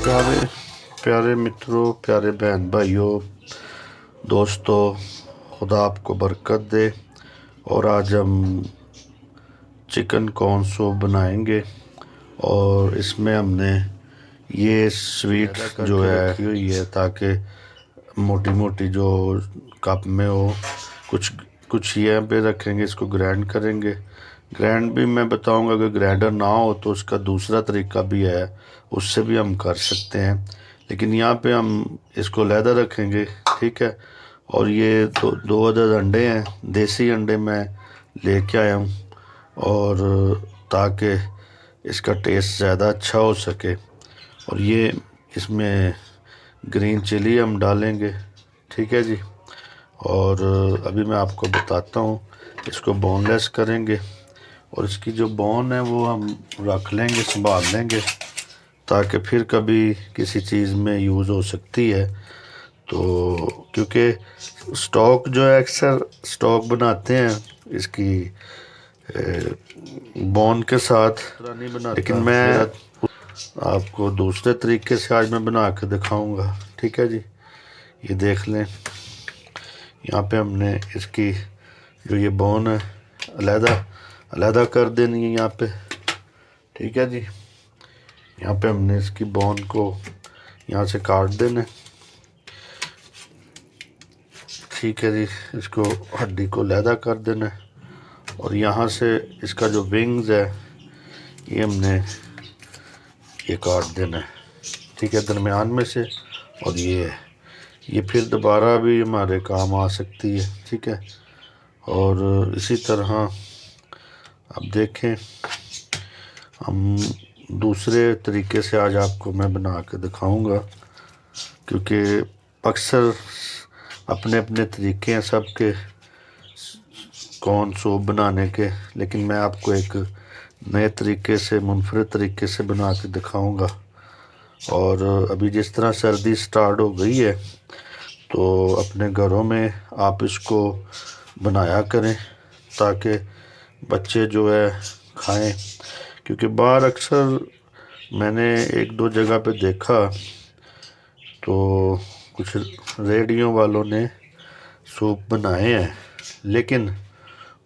प्यारे प्यारे मित्रों, प्यारे बहन भाइयों, दोस्तों, खुदा आपको बरकत दे। और आज हम चिकन कॉर्न सूप बनाएंगे और इसमें हमने ये स्वीट जो है रखी हुई है ताकि मोटी मोटी जो कप में हो। कुछ कुछ यहाँ पे रखेंगे, इसको ग्राइंड करेंगे। ग्राइंड भी मैं बताऊंगा, अगर ग्राइंडर ना हो तो उसका दूसरा तरीका भी है, उससे भी हम कर सकते हैं। लेकिन यहाँ पे हम इसको लहदा रखेंगे, ठीक है। और ये दो अदद अंडे हैं, देसी अंडे मैं लेके आया हूँ, और ताकि इसका टेस्ट ज़्यादा अच्छा हो सके। और ये इसमें ग्रीन चिली हम डालेंगे, ठीक है जी। और अभी मैं आपको बताता हूँ, इसको बोनलेस करेंगे और इसकी जो बोन है वो हम रख लेंगे, संभाल लेंगे, ताकि फिर कभी किसी चीज़ में यूज़ हो सकती है। तो क्योंकि स्टॉक जो है, अक्सर स्टॉक बनाते हैं इसकी बोन के साथ, लेकिन मैं आपको दूसरे तरीके से आज मैं बना के दिखाऊंगा, ठीक है जी। ये देख लें, यहाँ पे हमने इसकी जो ये बोन है अलहदा कर देनी है यहाँ पे, ठीक है जी। यहाँ पे हमने इसकी बोन को यहाँ से काट देना, ठीक है जी। इसको हड्डी को अलहदा कर देना और यहाँ से इसका जो विंग्स है ये हमने ये काट देना है, ठीक है, दरमियान में से। और ये फिर दोबारा भी हमारे काम आ सकती है, ठीक है। और इसी तरह अब देखें, हम दूसरे तरीके से आज आपको मैं बना के दिखाऊंगा, क्योंकि अक्सर अपने अपने तरीके हैं सबके कॉर्न सूप बनाने के, लेकिन मैं आपको एक नए तरीके से, मुनफरद तरीके से बना के दिखाऊंगा। और अभी जिस तरह सर्दी स्टार्ट हो गई है तो अपने घरों में आप इसको बनाया करें ताकि बच्चे जो है खाएं। क्योंकि बाहर अक्सर मैंने एक दो जगह पे देखा तो कुछ रेडियो वालों ने सूप बनाए हैं, लेकिन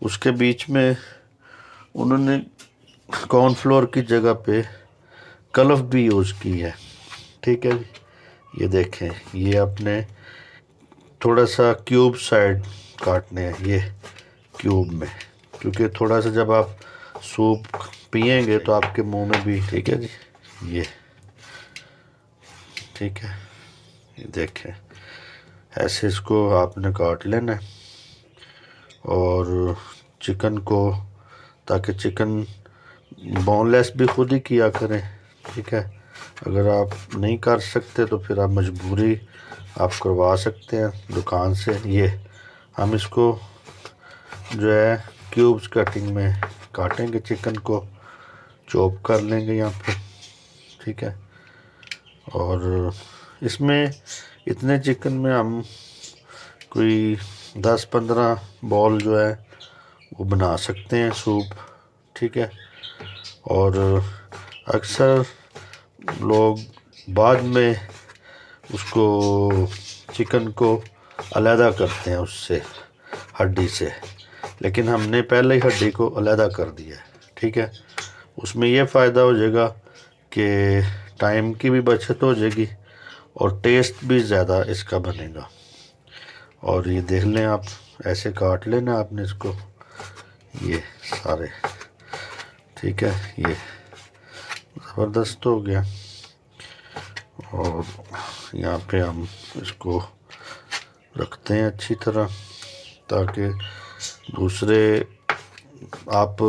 उसके बीच में उन्होंने कॉर्नफ्लोर की जगह पे कलफ भी यूज़ की है, ठीक है। ये देखें, ये अपने थोड़ा सा क्यूब साइड काटने हैं, ये क्यूब में, क्योंकि थोड़ा सा जब आप सूप पिएंगे तो आपके मुंह में भी, ठीक है जी। ये ठीक है, ये देखें, ऐसे इसको आपने काट लेना है। और चिकन को, ताकि चिकन बोनलेस भी खुद ही किया करें, ठीक है। अगर आप नहीं कर सकते तो फिर आप मजबूरी आप करवा सकते हैं दुकान से। ये हम इसको जो है क्यूब्स कटिंग में काटेंगे, चिकन को चॉप कर लेंगे यहाँ पे, ठीक है। और इसमें इतने चिकन में हम कोई 10-15 बॉल जो है वो बना सकते हैं सूप, ठीक है। और अक्सर लोग बाद में उसको चिकन को अलहदा करते हैं उससे, हड्डी से, लेकिन हमने पहले ही हड्डी को अलहदा कर दिया है, ठीक है। उसमें यह फ़ायदा हो जाएगा कि टाइम की भी बचत हो जाएगी और टेस्ट भी ज़्यादा इसका बनेगा। और ये देख लें आप, ऐसे काट लेना आपने इसको, ये सारे, ठीक है। ये ज़बरदस्त हो गया। और यहाँ पे हम इसको रखते हैं अच्छी तरह, ताकि दूसरे आप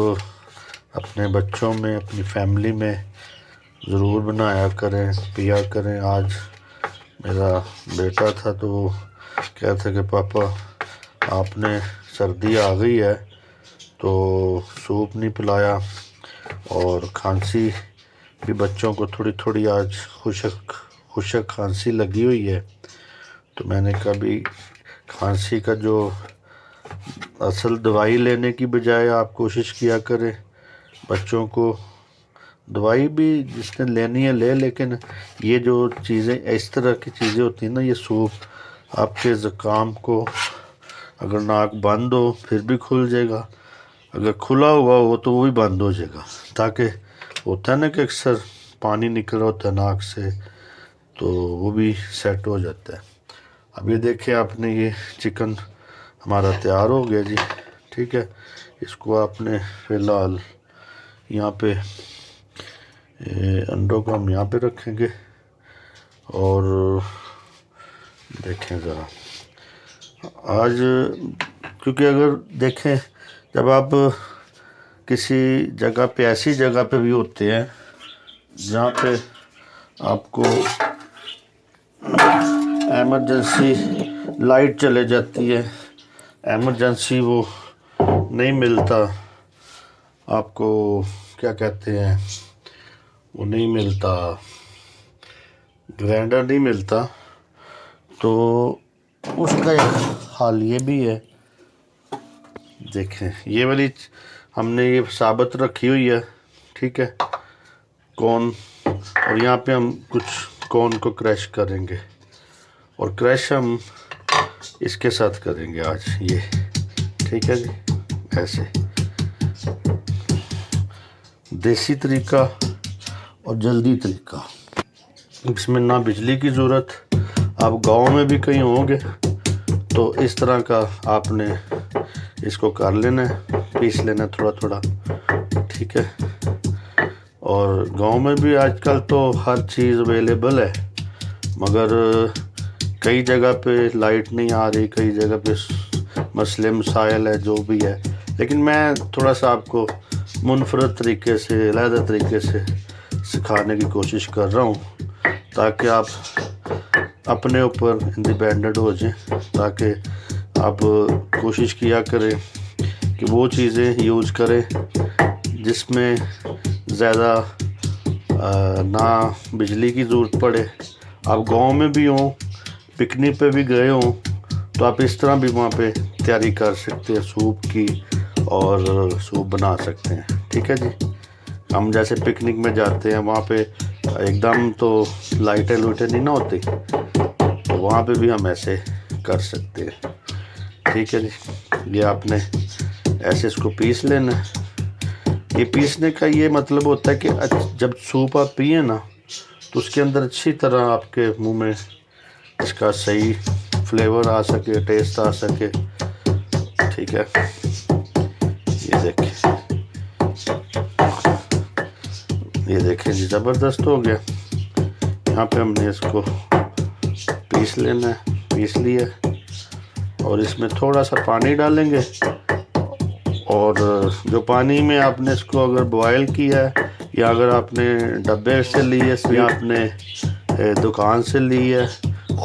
अपने बच्चों में, अपनी फैमिली में ज़रूर बनाया करें, पिया करें। आज मेरा बेटा था तो कहता कि पापा आपने, सर्दी आ गई है तो सूप नहीं पिलाया, और खांसी भी बच्चों को थोड़ी थोड़ी आज खुशक खांसी लगी हुई है। तो मैंने कभी खांसी का जो असल दवाई लेने की बजाय आप कोशिश किया करें बच्चों को दवाई भी जिसने लेनी है ले, लेकिन ये जो चीज़ें इस तरह की चीज़ें होती हैं ना, ये सूप आपके ज़ुकाम को, अगर नाक बंद हो फिर भी खुल जाएगा, अगर खुला हुआ हो तो वो भी बंद हो जाएगा, ताकि होता है ना कि अक्सर पानी निकल रहा होता है नाक से, तो वो भी सेट हो जाता है। अब ये देखिए आपने ये चिकन हमारा तैयार हो गया जी। ठीक है, इसको आपने फ़िलहाल यहाँ पे अंडों को हम यहाँ पे रखेंगे और देखें ज़रा आज, क्योंकि अगर देखें जब आप किसी जगह पे, ऐसी जगह पे भी होते हैं जहाँ पे आपको एमरजेंसी लाइट चले जाती है, एमरजेंसी वो नहीं मिलता आपको, क्या कहते हैं वो नहीं मिलता, ग्राइंडर नहीं मिलता, तो उसका एक हाल ये भी है। देखें ये वाली हमने ये साबित रखी हुई है। ठीक है, कॉर्न, और यहाँ पे हम कुछ कॉर्न को क्रश करेंगे और क्रश हम इसके साथ करेंगे आज ये। ठीक है जी, ऐसे देसी तरीका और जल्दी तरीका, इसमें ना बिजली की ज़रूरत। आप गांव में भी कहीं होंगे तो इस तरह का आपने इसको कर लेना है, पीस लेना थोड़ा थोड़ा। ठीक है, और गांव में भी आजकल तो हर चीज़ अवेलेबल है, मगर कई जगह पे लाइट नहीं आ रही, कई जगह पे मसले मसाइल है, जो भी है। लेकिन मैं थोड़ा सा आपको मुनफरद तरीके से, अलग तरीके से सिखाने की कोशिश कर रहा हूँ, ताकि आप अपने ऊपर इंडिपेंडेंट हो जाएं, ताकि आप कोशिश किया करें कि वो चीज़ें यूज़ करें जिसमें ज़्यादा ना बिजली की ज़रूरत पड़े। आप गांव में भी हों, पिकनिक पे भी गए हों, तो आप इस तरह भी वहाँ पे तैयारी कर सकते हैं सूप की, और सूप बना सकते हैं। ठीक है जी, हम जैसे पिकनिक में जाते हैं, वहाँ पे एकदम तो लाइटें लूटें नहीं ना होती, तो वहाँ पे भी हम ऐसे कर सकते हैं। ठीक है जी, ये आपने ऐसे इसको पीस लेना है। ये पीसने का ये मतलब होता है कि जब सूप आप पिए ना, तो उसके अंदर अच्छी तरह आपके मुंह में इसका सही फ्लेवर आ सके, टेस्ट आ सके। ठीक है, ये देखें जी, ज़बरदस्त हो गया। यहाँ पे हमने इसको पीस लेना है, पीस लिया, और इसमें थोड़ा सा पानी डालेंगे, और जो पानी में आपने इसको अगर बॉयल किया है, या अगर आपने डब्बे से ली है, या आपने दुकान से ली है,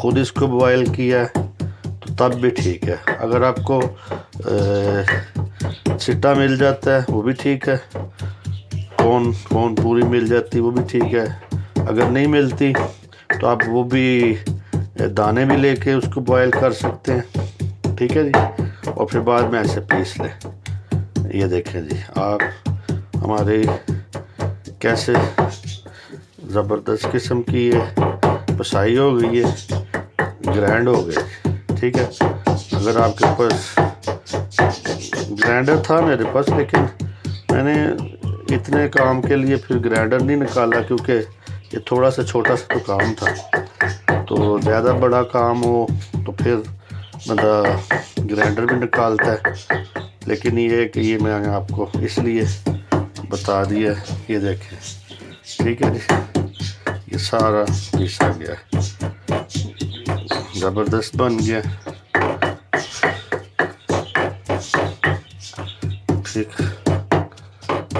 ख़ुद इसको बॉयल किया है, तो तब भी ठीक है। अगर आपको छिट्टा मिल जाता है वो भी ठीक है, कौन पूरी मिल जाती वो भी ठीक है। अगर नहीं मिलती तो आप वो भी दाने भी लेके उसको बॉयल कर सकते हैं। ठीक है जी, और फिर बाद में ऐसे पीस लें। ये देखें जी, आप हमारे कैसे ज़बरदस्त किस्म की ये पसाई हो गई है, ग्राइंड हो गई। ठीक है, अगर आपके पास ग्राइंडर था मेरे पास, लेकिन मैंने इतने काम के लिए फिर ग्राइंडर नहीं निकाला, क्योंकि ये थोड़ा सा छोटा सा तो काम था, तो ज़्यादा बड़ा काम हो तो फिर बंदा ग्राइंडर भी निकालता है। लेकिन ये है कि ये मैंने आपको इसलिए बता दिया। ये देखें, ठीक है जी, ये सारा पीसा गया, ज़बरदस्त बन गया। ठीक,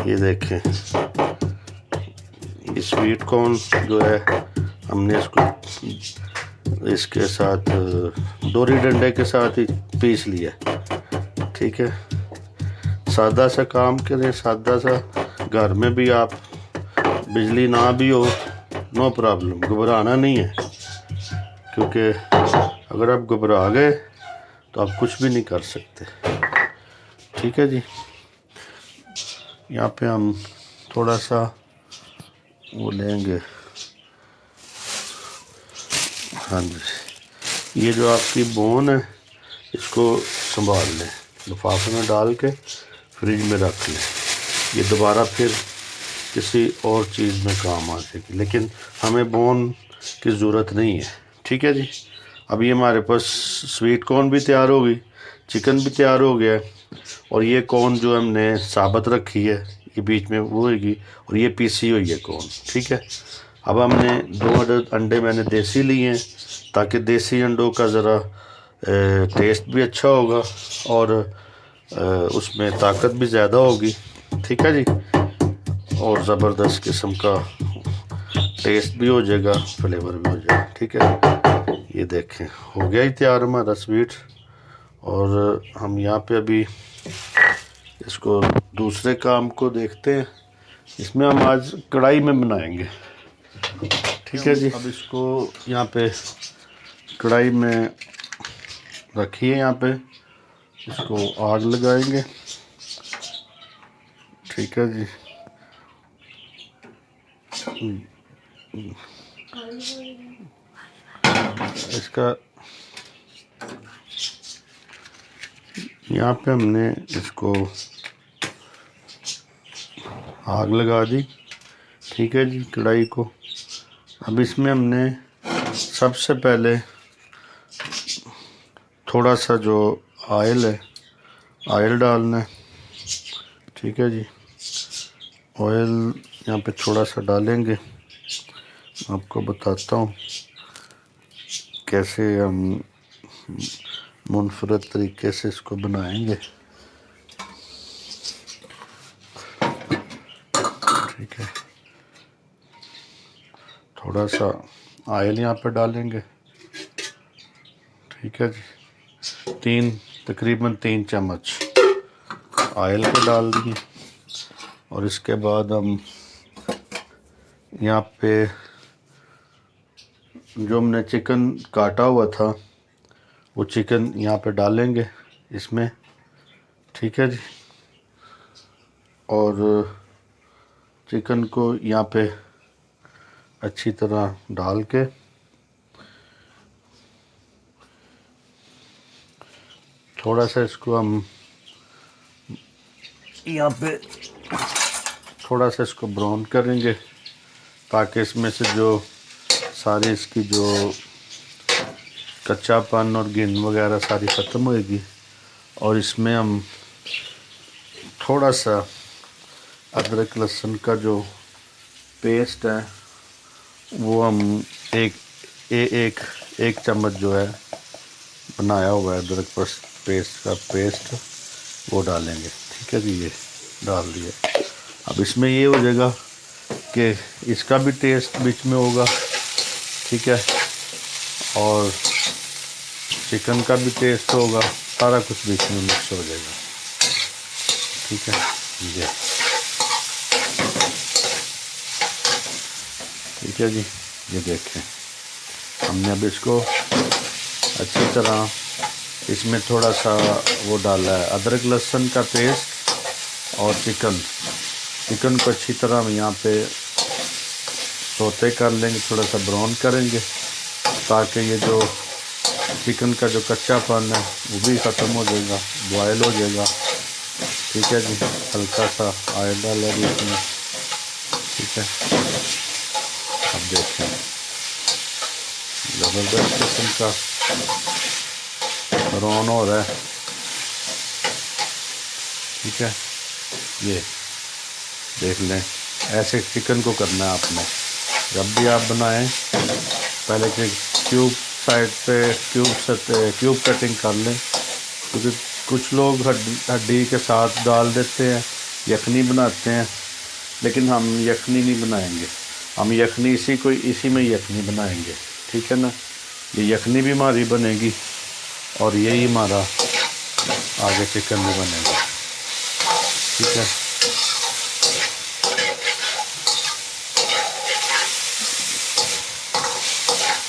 ये देखें, ये स्वीट कॉर्न जो है हमने इसको इसके साथ दोरी डंडे के साथ ही पीस लिया। ठीक है, सादा सा काम करें, सादा सा। घर में भी आप बिजली ना भी हो, नो प्रॉब्लम, घबराना नहीं है, क्योंकि अगर आप घबरा गए तो आप कुछ भी नहीं कर सकते। ठीक है जी, यहाँ पे हम थोड़ा सा वो लेंगे। हाँ जी, ये जो आपकी बोन है इसको संभाल लें, लिफाफे में डाल के फ्रिज में रख लें। ये दोबारा फिर किसी और चीज़ में काम आ जाएगी, लेकिन हमें बोन की ज़रूरत नहीं है। ठीक है जी। अब ये हमारे पास स्वीट कॉर्न भी तैयार हो गई, चिकन भी तैयार हो गया है, और ये कॉर्न जो हमने साबुत रखी है ये बीच में वो होगी, और ये पीसी हुई है कॉर्न। ठीक है। अब हमने 2 अंडे मैंने देसी लिए हैं, ताकि देसी अंडों का ज़रा टेस्ट भी अच्छा होगा और उसमें ताकत भी ज़्यादा होगी। ठीक है जी, और ज़बरदस्त किस्म का टेस्ट भी हो जाएगा, फ्लेवर भी हो जाएगा। ठीक है, ये देखें हो गया ही तैयार हमारा स्वीट। और हम यहाँ पे अभी इसको दूसरे काम को देखते हैं। इसमें हम आज कढ़ाई में बनाएंगे। ठीक है जी। अब इसको यहाँ पे कढ़ाई में रखिए, यहाँ पे इसको आग लगाएंगे। ठीक है जी। इसका यहाँ पे हमने इसको आग लगा दी। ठीक है जी, कढ़ाई को। अब इसमें हमने सबसे पहले थोड़ा सा जो ऑयल है, ऑयल डालना है। ठीक है जी, ऑयल यहाँ पे थोड़ा सा डालेंगे। आपको बताता हूँ कैसे हम मुनफरद तरीके से इसको बनाएंगे। ठीक है, थोड़ा सा ऑयल यहाँ पे डालेंगे। ठीक है जी, तकरीबन 3 चम्मच ऑयल को डाल दिए। और इसके बाद हम यहाँ पे जो हमने चिकन काटा हुआ था वो चिकन यहाँ पे डालेंगे इसमें। ठीक है जी, और चिकन को यहाँ पे अच्छी तरह डाल के थोड़ा सा इसको हम यहाँ पे थोड़ा सा इसको ब्राउन करेंगे, ताकि इसमें से जो सारी इसकी जो कच्चापन और गिन वगैरह सारी ख़त्म होएगी। और इसमें हम थोड़ा सा अदरक लहसुन का जो पेस्ट है वो हम एक चम्मच जो है बनाया हुआ है अदरक पेस्ट का पेस्ट वो डालेंगे। ठीक है जी, ये डाल दिया। अब इसमें ये हो जाएगा कि इसका भी टेस्ट बीच में होगा। ठीक है, और चिकन का भी टेस्ट होगा, सारा कुछ बीच में मिक्स हो जाएगा। ठीक है ये, ठीक है जी, ये देखें हमने अब इसको अच्छी तरह इसमें थोड़ा सा वो डाला है अदरक लहसुन का पेस्ट, और चिकन को अच्छी तरह हम यहाँ पे सौते कर लेंगे, थोड़ा सा ब्राउन करेंगे, ताकि ये जो चिकन का जो कच्चापन है वो भी ख़त्म हो जाएगा, बॉयल हो जाएगा। ठीक है जी, हल्का सा ऑयल डालेंगे इसमें। ठीक है, अब देखें ज़बरदस्त किस्म का ब्राउन हो रहा है। ठीक है, ये देख लें, ऐसे चिकन को करना है आपने। जब भी आप बनाएं पहले के क्यूब साइड पे क्यूब कटिंग कर लें, क्योंकि कुछ लोग हड्डी के साथ डाल देते हैं, यखनी बनाते हैं, लेकिन हम यखनी नहीं बनाएंगे। हम यखनी इसी में यखनी बनाएंगे। ठीक है ना, ये यखनी भी हमारी बनेगी और यही हमारा आगे चिकन भी बनेगा। ठीक है,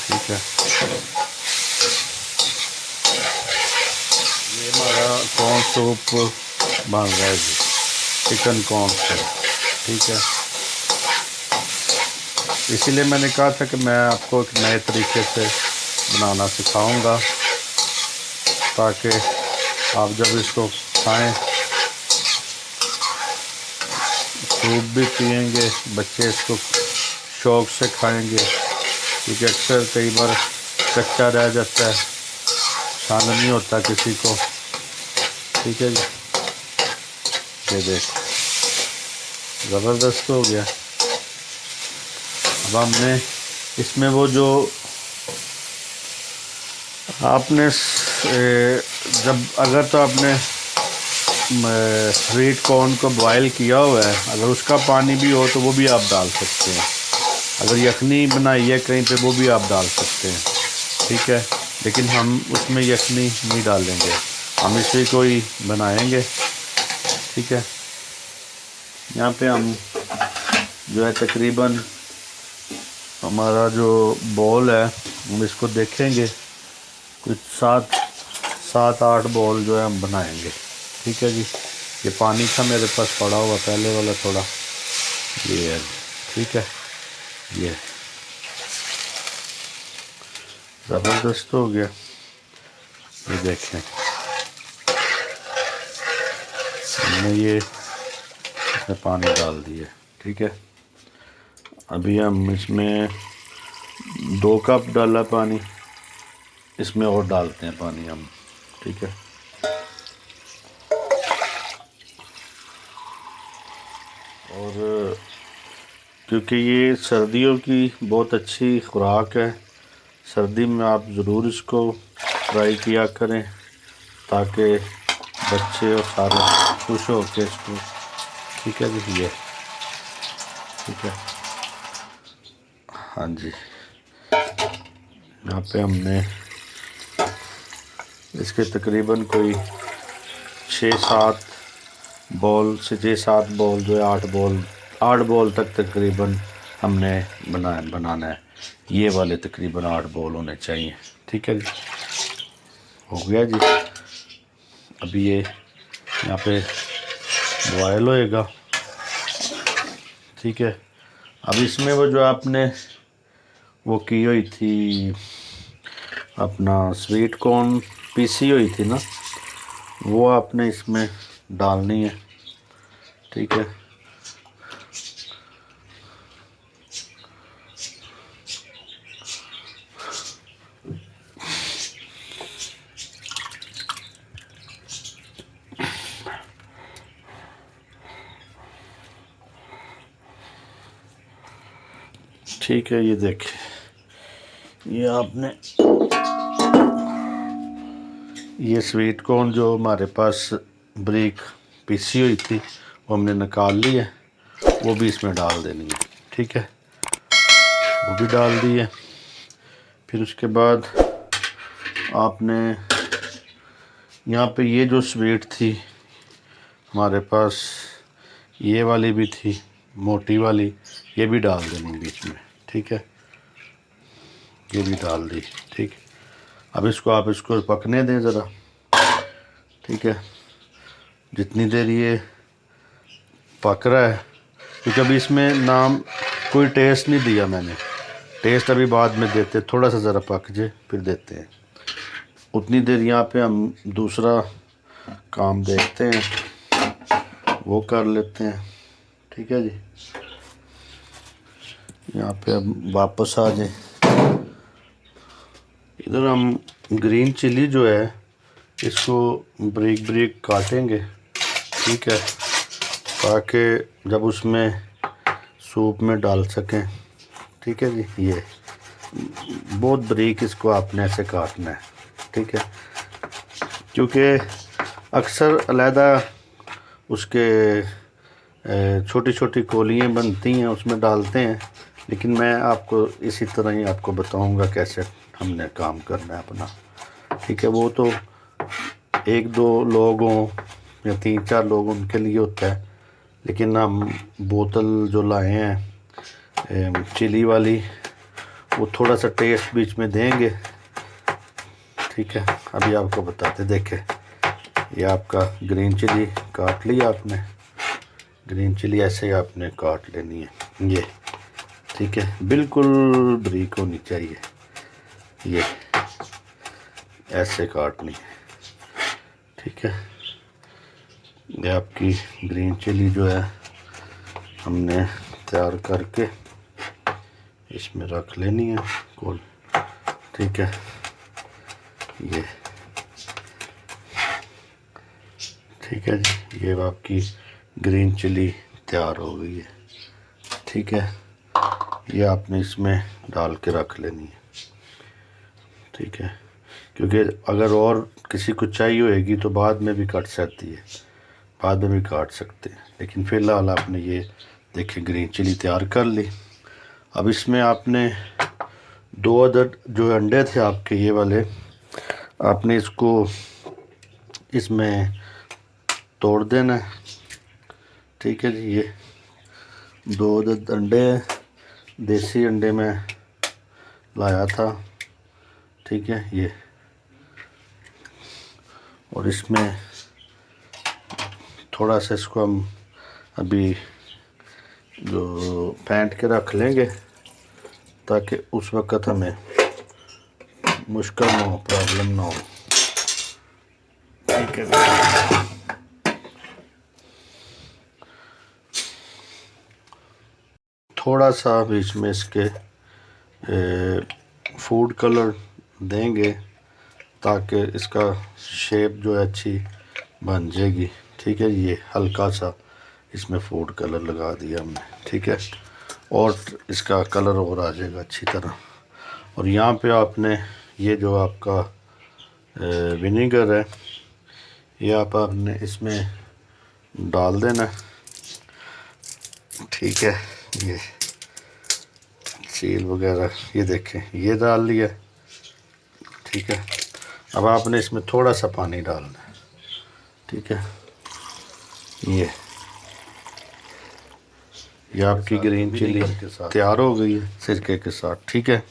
ठीक है, ये हमारा कॉर्न सूप बन रहा है जी, चिकन कॉर्न सूप। ठीक है, इसीलिए मैंने कहा था कि मैं आपको एक नए तरीके से बनाना सिखाऊंगा, ताकि आप जब इसको खाएं, सूप भी पिएंगे, बच्चे इसको शौक़ से खाएंगे, क्योंकि अक्सर कई बार कच्चा रह जाता है, पसंद नहीं होता किसी को। ठीक है जी, ये देख ज़बरदस्त हो गया। अब हमने इसमें वो जो आपने जब अगर तो आपने स्वीट कॉर्न को बॉयल किया हुआ है, अगर उसका पानी भी हो तो वो भी आप डाल सकते हैं। अगर यखनी बनाई है कहीं पे, वो भी आप डाल सकते हैं। ठीक है, लेकिन हम उसमें यखनी नहीं डालेंगे, हम इसे कोई बनाएंगे। ठीक है, यहाँ पे हम जो है तकरीबन हमारा जो बॉल है, हम इसको देखेंगे कुछ 7-8 बॉल जो है हम बनाएंगे। ठीक है जी, ये पानी था मेरे पास पड़ा हुआ पहले वाला थोड़ा, ये है। ठीक है, ये ज़बरदस्त हो गया। ये देखें, हमने ये इसमें पानी डाल दिया। ठीक है, अभी हम इसमें 2 कप डाला पानी, इसमें और डालते हैं पानी हम। ठीक है, और क्योंकि ये सर्दियों की बहुत अच्छी खुराक है, सर्दी में आप ज़रूर इसको ट्राई किया करें, ताकि बच्चे और सारे खुश हो के इसको। ठीक है जी, ये ठीक है। हाँ जी, यहाँ पे हमने इसके तकरीबन कोई 6-7 बॉल से 6-7 बॉल जो है 8 बॉल तक तकरीबन हमने बनाना है। ये वाले तकरीबन 8 बॉल होने चाहिए। ठीक है जी, हो गया जी। अभी ये यहाँ पे बॉयल होएगा। ठीक है, अब इसमें वो जो आपने वो की हुई थी अपना स्वीट कॉर्न पीसी हुई थी ना, वो आपने इसमें डालनी है। ठीक है, ठीक है। ये देखिए, ये आपने ये स्वीट कॉर्न जो हमारे पास ब्रिक पीसी हुई थी वो हमने निकाल ली है, वो भी इसमें डाल देनी है। ठीक है, वो भी डाल दी है। फिर उसके बाद आपने यहाँ पे ये जो स्वीट थी हमारे पास, ये वाली भी थी मोटी वाली, ये भी डाल देनी बीच में। ठीक है, ये भी डाल दी। ठीक, अब इसको पकने दें ज़रा। ठीक है, जितनी देर ये पक रहा है, क्योंकि अभी इसमें नाम कोई टेस्ट नहीं दिया मैंने, टेस्ट अभी बाद में देते, थोड़ा सा ज़रा पक जाए फिर देते हैं। उतनी देर यहाँ पे हम दूसरा काम देखते हैं, वो कर लेते हैं। ठीक है जी, यहाँ पे अब वापस आ जाए। इधर हम ग्रीन चिली जो है इसको ब्रिक ब्रिक काटेंगे। ठीक है, ताकि जब उसमें सूप में डाल सकें। ठीक है जी, ये बहुत ब्रिक इसको आपने ऐसे काटना है। ठीक है, क्योंकि अक्सर अलहदा उसके छोटी छोटी कोलियाँ बनती हैं, उसमें डालते हैं, लेकिन मैं आपको इसी तरह ही आपको बताऊंगा कैसे हमने काम करना है अपना। ठीक है, वो तो 1-2 लोग हों या 3-4 लोग उनके लिए होता है, लेकिन हम बोतल जो लाए हैं चिली वाली, वो थोड़ा सा टेस्ट बीच में देंगे। ठीक है, अभी आपको बताते, देखें ये आपका ग्रीन चिली काट लिया आपने, ग्रीन चिली ऐसे ही आपने काट लेनी है ये। ठीक है, बिल्कुल बारीक होनी चाहिए, ये ऐसे काटनी है। ठीक है, ये आपकी ग्रीन चिली जो है हमने तैयार करके इसमें रख लेनी है कुल। ठीक है, ये ठीक है जी, ये आपकी ग्रीन चिली तैयार हो गई है। ठीक है, ये आपने इसमें डाल के रख लेनी है। ठीक है, क्योंकि अगर और किसी को चाहिए होएगी तो बाद में भी कट सकती है, बाद में भी काट सकते हैं, लेकिन फ़िलहाल आपने ये देखिए ग्रीन चिली तैयार कर ली। अब इसमें आपने 2 अदद जो अंडे थे आपके ये वाले, आपने इसको इसमें तोड़ देना है। ठीक है जी, ये 2 अदद अंडे हैं, देसी अंडे में लाया था। ठीक है, ये और इसमें थोड़ा सा इसको हम अभी जो फेंट के रख लेंगे ताकि उस वक़्त हमें मुश्किल ना हो, प्रॉब्लम ना हो। ठीक है, थोड़ा सा बीच में इसके फूड कलर देंगे ताकि इसका शेप जो है अच्छी बन जाएगी। ठीक है, ये हल्का सा इसमें फूड कलर लगा दिया हमने। ठीक है, और इसका कलर और आ जाएगा अच्छी तरह। और यहाँ पे आपने ये जो आपका विनेगर है ये आपने इसमें डाल देना। ठीक है, ये सील वगैरह ये देखें, ये डाल लिया। ठीक है, अब आपने इसमें थोड़ा सा पानी डालना है। ठीक है, ये आपकी ग्रीन चिली तैयार हो गई है सिरके के साथ। ठीक है,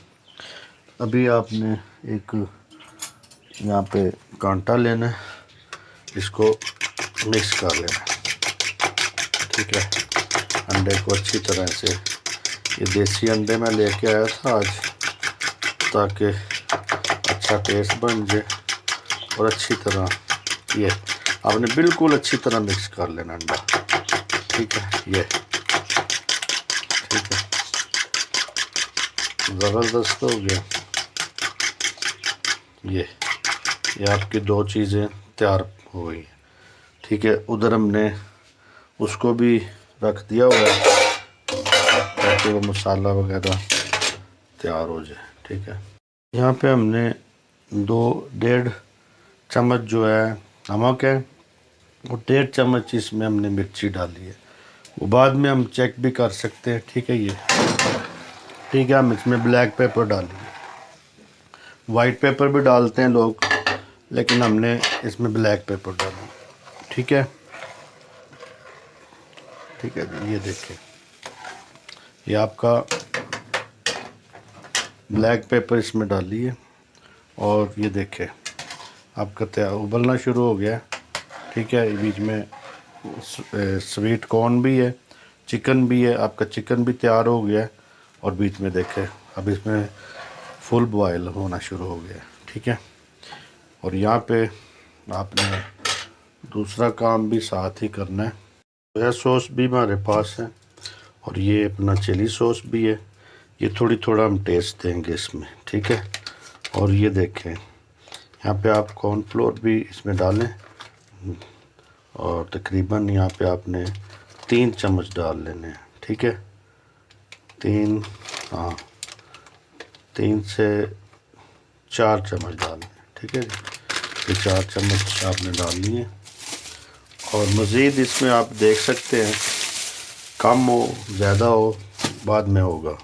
अभी आपने एक यहाँ पे कांटा लेना है, इसको मिक्स कर लेना। ठीक है, अंडे को अच्छी तरह से, ये देसी अंडे मैं लेके आया था आज ताकि अच्छा टेस्ट बन जाए। और अच्छी तरह ये आपने बिल्कुल अच्छी तरह मिक्स कर लेना अंडा। ठीक है, ये ठीक है, ज़बरदस्त हो गया। ये आपकी 2 चीज़ें तैयार हो गई। ठीक है, उधर हमने उसको भी रख दिया हुआ है ताकि वो मसाला वगैरह तैयार हो जाए। ठीक है, यहाँ पे हमने 2-1.5 चम्मच जो है नमक है और 1.5 चम्मच इसमें हमने मिर्ची डाली है। वो बाद में हम चेक भी कर सकते हैं। ठीक है, ये ठीक है, हम इसमें ब्लैक पेपर डालिए, वाइट पेपर भी डालते हैं लोग, लेकिन हमने इसमें ब्लैक पेपर डाला। ठीक है, ठीक है जी, ये देखें, ये आपका ब्लैक पेपर इसमें डालिए और ये देखें आपका तैयार उबलना शुरू हो गया। ठीक है, बीच में स्वीट कॉर्न भी है, चिकन भी है, आपका चिकन भी तैयार हो गया और बीच में देखें अब इसमें फुल बॉयल होना शुरू हो गया। ठीक है, और यहाँ पे आपने दूसरा काम भी साथ ही करना है। सोया सॉस भी हमारे पास है और ये अपना चिली सॉस भी है, ये थोड़ा हम टेस्ट देंगे इसमें। ठीक है, और ये देखें यहाँ पे आप कॉर्नफ्लोर भी इसमें डालें और तकरीबन यहाँ पे आपने 3 चम्मच डाल लेने हैं। ठीक है, 3 हाँ 3 से 4 चम्मच डाल लें। ठीक है जी, ये 4 चम्मच आपने डाल लिए और मज़ीद इसमें आप देख सकते हैं कम हो ज़्यादा हो बाद में होगा।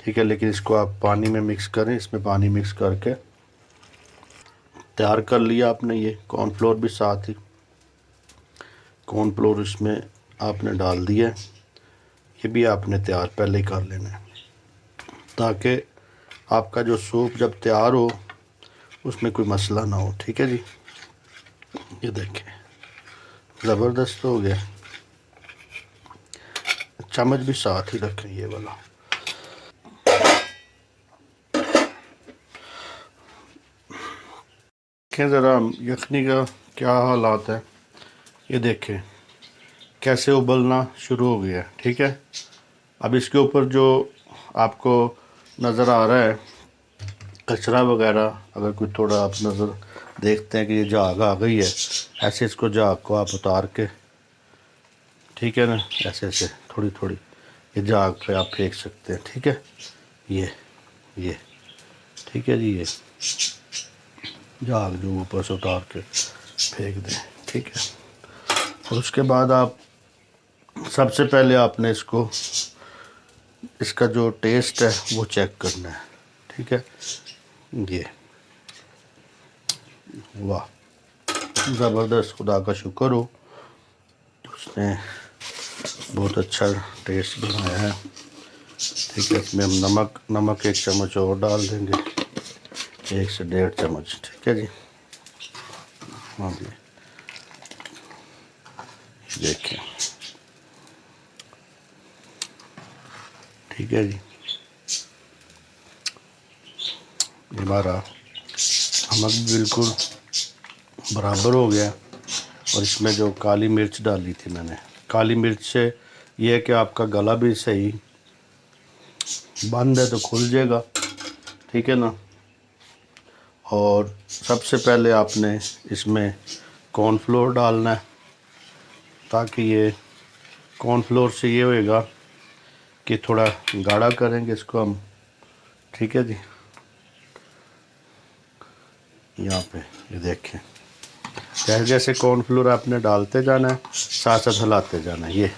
ठीक है, लेकिन इसको आप पानी में मिक्स करें, इसमें पानी मिक्स करके तैयार कर लिया आपने। ये कॉर्नफ्लोर भी साथ ही कॉर्नफ्लोर इसमें आपने डाल दिया, ये भी आपने तैयार पहले ही कर लेना है ताकि आपका जो सूप जब तैयार हो उसमें कोई मसला ना हो। ठीक है जी, ये देखें ज़बरदस्त हो गया। चम्मच भी साथ ही रखें ये वाला। देखें ज़रा यखनी का क्या हालात है। ये देखें कैसे उबलना शुरू हो गया। ठीक है, अब इसके ऊपर जो आपको नज़र आ रहा है कचरा वगैरह, अगर कोई थोड़ा आप नज़र देखते हैं कि ये झाग आ गई है, ऐसे इसको झाग को आप उतार के, ठीक है ना, ऐसे ऐसे थोड़ी थोड़ी ये झाग पे आप फेंक सकते हैं। ठीक है, ये ठीक है जी, ये झाग जो ऊपर से उतार के फेंक दें। ठीक है, और उसके बाद आप सबसे पहले आपने इसका जो टेस्ट है वो चेक करना है। ठीक है, ये वाह ज़बरदस्त, खुदा का शुक्र हो उसने बहुत अच्छा टेस्ट बनाया है। ठीक है, इसमें हम नमक 1 चम्मच और डाल देंगे, 1 से 1.5 चम्मच। ठीक है जी, हाँ जी, देखिए ठीक है जी, हमारा नमक बिल्कुल बराबर हो गया। और इसमें जो काली मिर्च डाली थी मैंने, काली मिर्च से ये है कि आपका गला भी सही बंद है तो खुल जाएगा। ठीक है ना, और सबसे पहले आपने इसमें कॉर्नफ्लोर डालना है, ताकि ये कॉर्नफ्लोर से ये होएगा कि थोड़ा गाढ़ा करेंगे इसको हम। ठीक है जी, यहाँ पे ये देखें जैसे जैसे कॉर्नफ्लोर आपने डालते जाना है, साथ साथ हिलाते जाना है।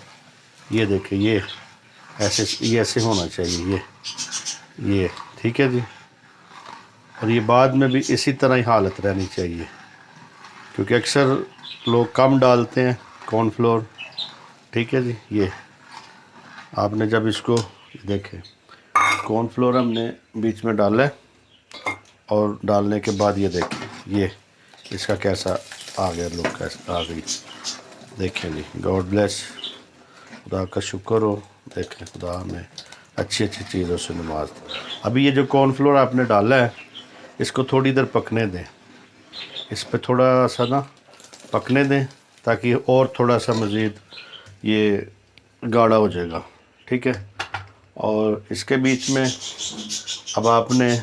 ये देखिए, ये ऐसे होना चाहिए ये। ठीक है जी, और ये बाद में भी इसी तरह ही हालत रहनी चाहिए, क्योंकि अक्सर लोग कम डालते हैं कॉर्नफ्लोर। ठीक है जी, ये आपने जब इसको देखें कॉर्नफ्लोर हमने बीच में डाला है, और डालने के बाद ये देखें ये इसका कैसा आ गया, लुक कैसा आ गई। देखें जी, गॉड ब्लेस, खुदा का शुक्र हो। देखें खुदा हमें अच्छी अच्छी चीज़ों से नवाज। अभी ये जो कॉर्नफ्लोर आपने डाला है इसको थोड़ी देर पकने दें, इस पर थोड़ा सा ना पकने दें, ताकि और थोड़ा सा मज़ीद ये गाढ़ा हो जाएगा। ठीक है, और इसके बीच में अब आपने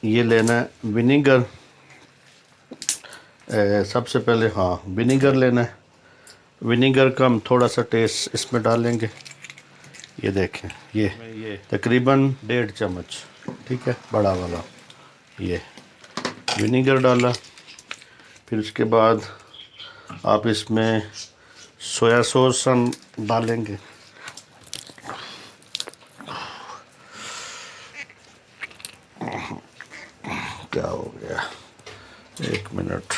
ये लेना है विनीगर। सबसे पहले हाँ विनीगर लेना है। विनीगर का हम थोड़ा सा टेस्ट इसमें डालेंगे। ये देखें, ये तकरीबन 1.5 चम्मच, ठीक है, बड़ा वाला ये विनीगर डाला। फिर उसके बाद आप इसमें सोया सॉस हम डालेंगे। क्या हो गया, 1 मिनट।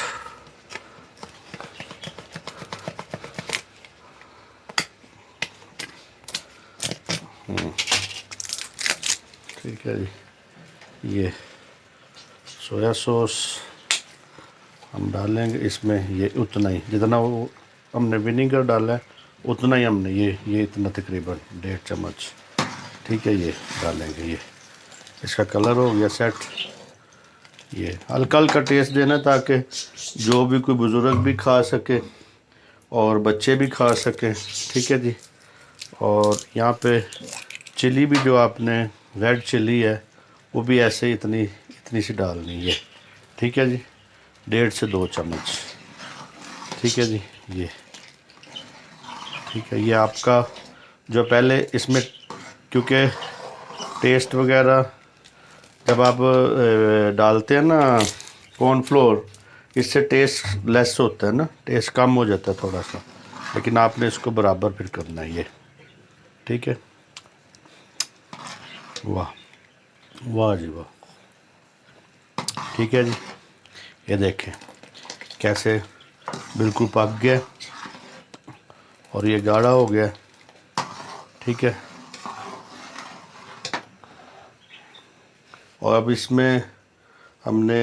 ठीक है जी, ये सोया सॉस हम डालेंगे इसमें, ये उतना ही जितना वो हमने विनीगर डाला है उतना ही हमने ये इतना तकरीबन 1.5 चम्मच। ठीक है, ये डालेंगे। ये इसका कलर हो गया सेट। ये हल्का हल्का टेस्ट देना, ताकि जो भी कोई बुज़ुर्ग भी खा सके और बच्चे भी खा सकें। ठीक है जी, और यहाँ पे चिली भी जो आपने रेड चिली है वो भी ऐसे ही इतनी सी डालनी है। ठीक है जी, 1.5 से 2 चम्मच। ठीक है जी, ये ठीक है। ये आपका जो पहले इसमें, क्योंकि टेस्ट वगैरह जब आप डालते हैं ना कॉर्नफ्लोर, इससे टेस्ट लेस होता है ना, टेस्ट कम हो जाता है थोड़ा सा, लेकिन आपने इसको बराबर फिर करना है ये। ठीक है, वाह वाह जी वाह। ठीक है जी, ये देखें कैसे बिल्कुल पक गया और ये गाढ़ा हो गया। ठीक है, और अब इसमें हमने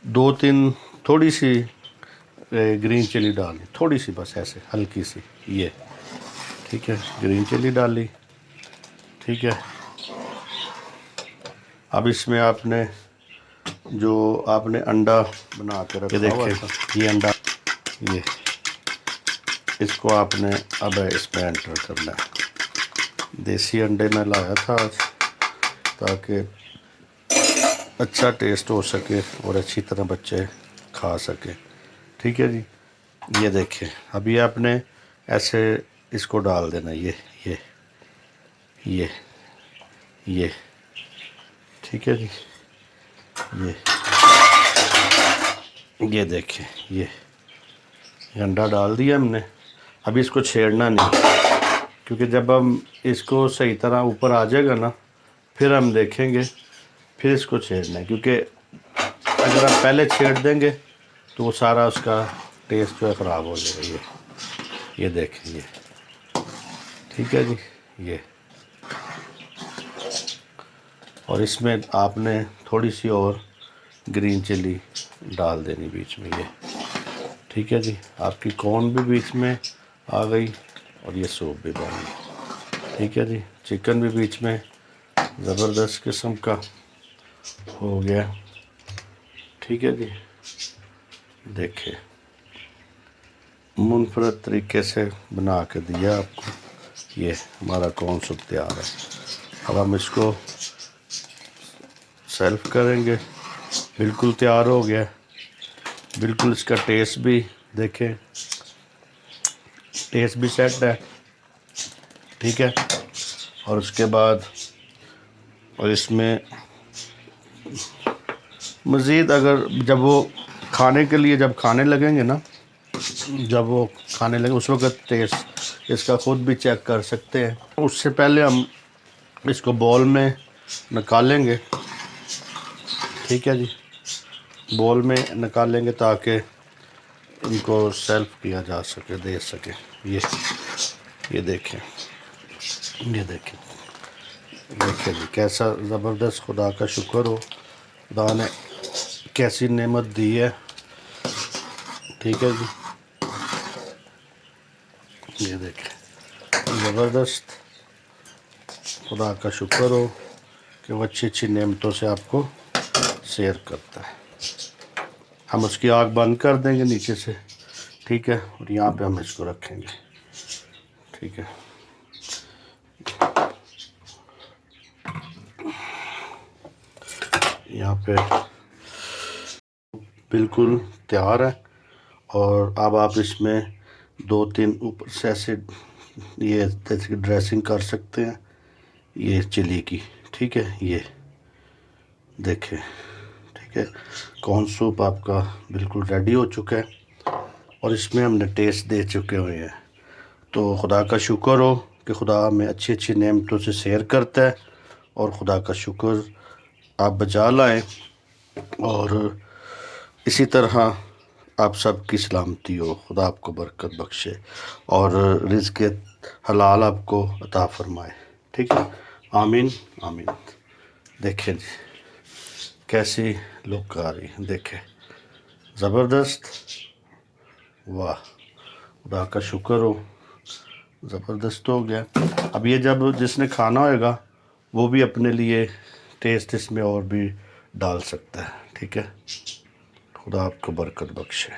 2-3 थोड़ी सी ग्रीन चिली डाली, थोड़ी सी बस ऐसे हल्की सी ये। ठीक है, ग्रीन चिली डाली। ठीक है, अब इसमें आपने जो आपने अंडा बना के रखा हुआ था, ये अंडा, ये इसको आपने अब इसमें एंटर करना है। देसी अंडे में लाया था आज ताकि अच्छा टेस्ट हो सके और अच्छी तरह बच्चे खा सके। ठीक है जी। ये देखें, अभी आपने ऐसे इसको डाल देना, ये ये ठीक है जी। ये देखें, ये अंडा डाल दिया हमने। अभी इसको छेड़ना नहीं, क्योंकि जब हम इसको सही तरह ऊपर आ जाएगा ना, फिर हम देखेंगे, फिर इसको छेड़ना है। क्योंकि अगर आप पहले छेड़ देंगे तो वो सारा उसका टेस्ट जो है ख़राब हो जाएगा। ये देखें, ये ठीक है जी। ये और इसमें आपने थोड़ी सी और ग्रीन चिली डाल देनी बीच में, ये ठीक है जी। आपकी कॉर्न भी बीच में आ गई और ये सूप भी बन गई। ठीक है जी। चिकन भी बीच में ज़बरदस्त किस्म का हो गया। ठीक है जी। देखिए, मुनफरद तरीके से बना के दिया आपको। ये हमारा कॉर्न सूप तैयार है। अब हम इसको सर्व करेंगे। बिल्कुल तैयार हो गया। बिल्कुल इसका टेस्ट भी देखें, टेस्ट भी सेट है। ठीक है। और उसके बाद और इसमें मज़ीद अगर जब वो खाने के लिए जब खाने लगेंगे ना, जब वो खाने लगे उस वक्त टेस्ट इसका ख़ुद भी चेक कर सकते हैं। उससे पहले हम इसको बॉल में निकालेंगे। ठीक है जी। बॉल में निकालेंगे ताकि इनको सर्व किया जा सके, दे सके। ये देखें, ये देखें, देखें जी कैसा ज़बरदस्त। खुदा का शुक्र हो, खुदा ने कैसी नेमत दी है। ठीक है जी। ये देखें, ज़बरदस्त। खुदा का शुक्र हो कि वो अच्छी अच्छी नेमतों से आपको शेयर करता है। हम उसकी आग बंद कर देंगे नीचे से। ठीक है। और यहाँ पे हम इसको रखेंगे। ठीक है। यहाँ पे बिल्कुल तैयार है। और अब आप इसमें 2-3 ऊपर से ऐसे ये ड्रेसिंग कर सकते हैं, ये चिली की। ठीक है। ये देखें, ठीक है। कॉर्न सूप आपका बिल्कुल रेडी हो चुका है और इसमें हमने टेस्ट दे चुके हुए हैं। तो खुदा का शुक्र हो कि खुदा हमें अच्छी अच्छी नेमतों से शेयर करता है। और खुदा का शुक्र आप बचा लाएँ और इसी तरह आप सबकी सलामती हो। खुदा आपको बरकत बख्शे और रिज़्क़ हलाल आपको अता फरमाए। ठीक है। आमीन आमीन। देखें जी कैसी लुक आ रही है, देखें ज़बरदस्त। वाह, खुदा का शुक्र हो, ज़बरदस्त हो गया। अब ये जब जिसने खाना होएगा वो भी अपने लिए टेस्ट इसमें और भी डाल सकता है। ठीक है। खुदा आपको बरकत बख्शे।